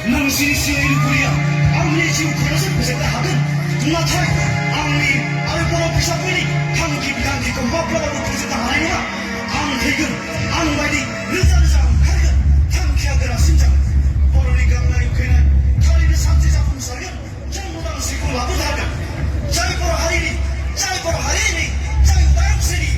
Sisi ilikulia amni jiu kurasa kuseta hagen tunatai amni ale poro bisa pilih kamu kibidan di kembang poro kuseta hanya am tegen am badi rizal jam hagen tam kia gerak sinjang poro ni gamna yukena kali ni samti japun sargen jang mudang sikul labu dagan jai poro hari ini jai bayang sini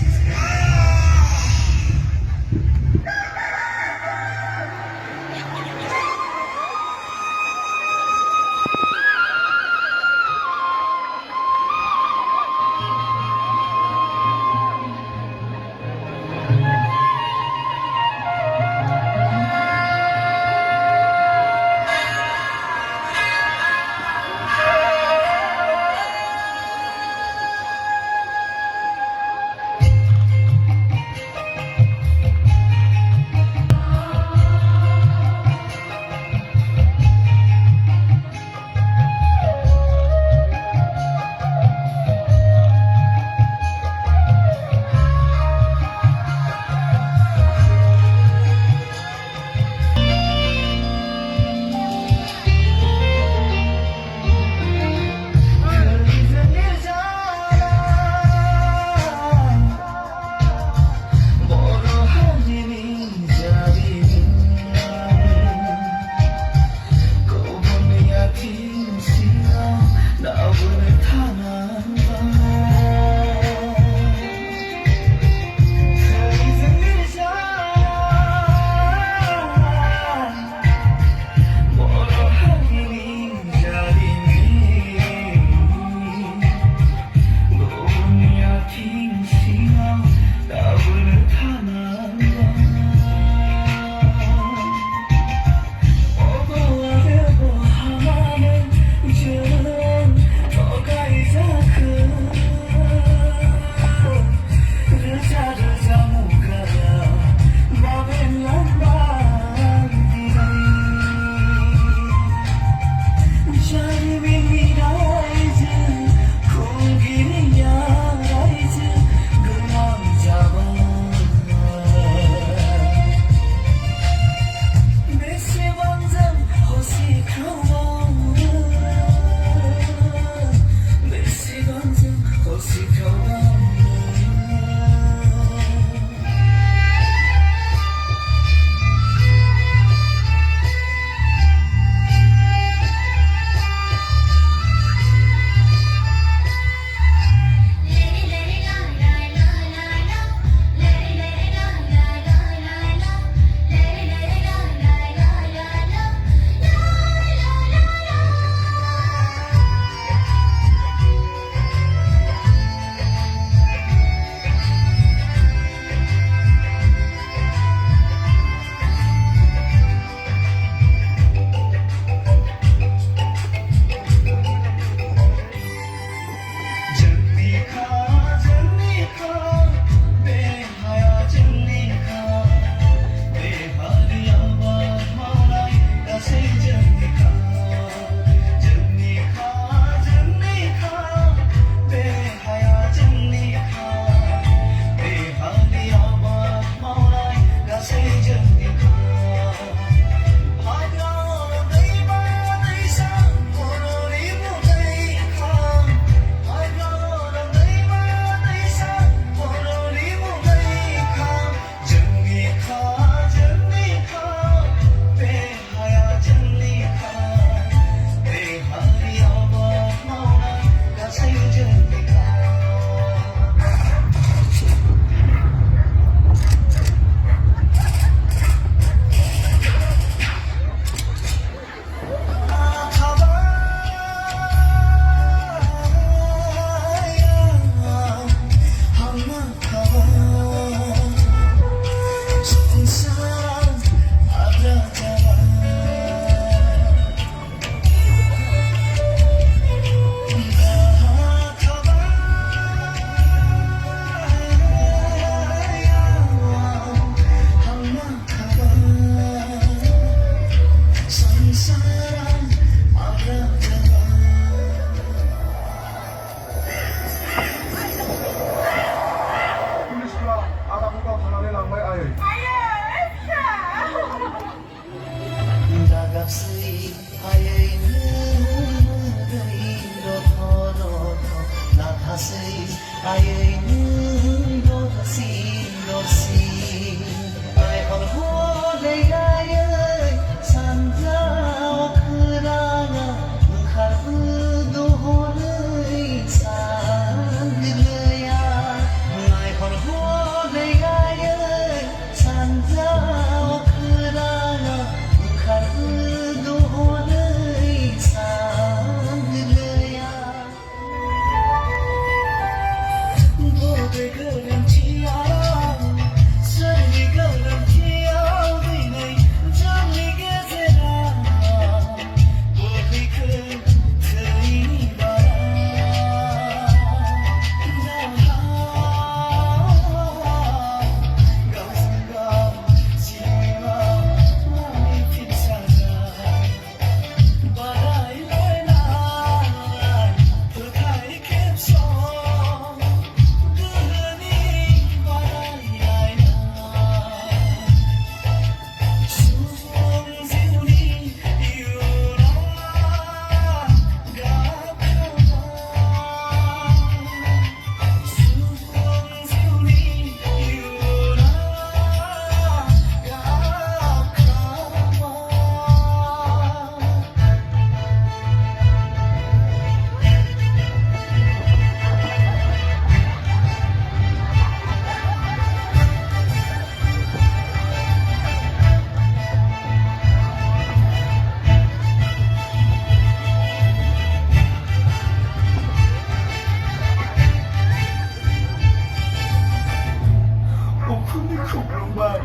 구름발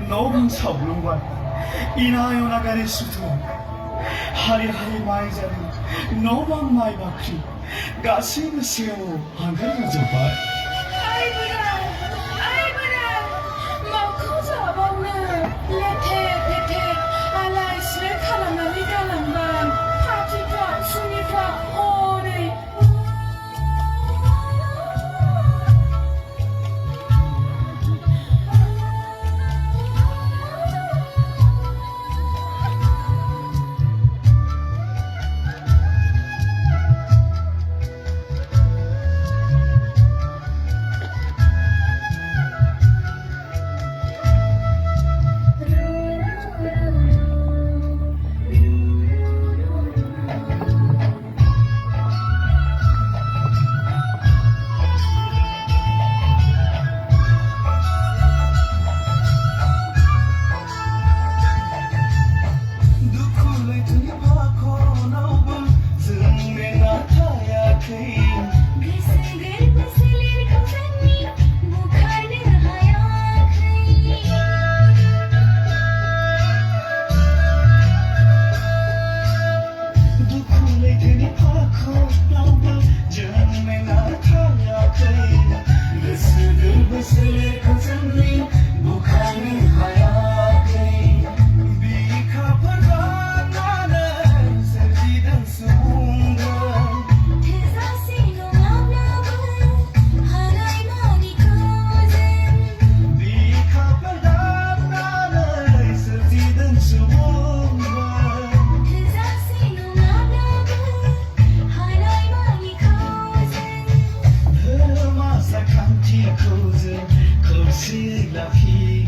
농사부름발 이나요 나가는 수도 하리하리 마이자리 너만 마이바퀴 가슴을 세워 한가를 줘봐 막 커져버는 레테 알라이스를 카라멜이 갈란반 파티파 수니파 오리 누굴래 등에 박고 나오고 승내 나타야 그 Gısır kafanni bu kalbin hayatı 누굴래 등에 박고 나오고 승내 나타야 그 스슬 거슬리 무카는 하야 그 비카파가 나는 sergidan sundan Tezasino anlamı Hanay mani kozum 비카파가 나는 sergidan sundan Tezasino anlamı Hanay mani kozum Masa kanti kozum Kozila fi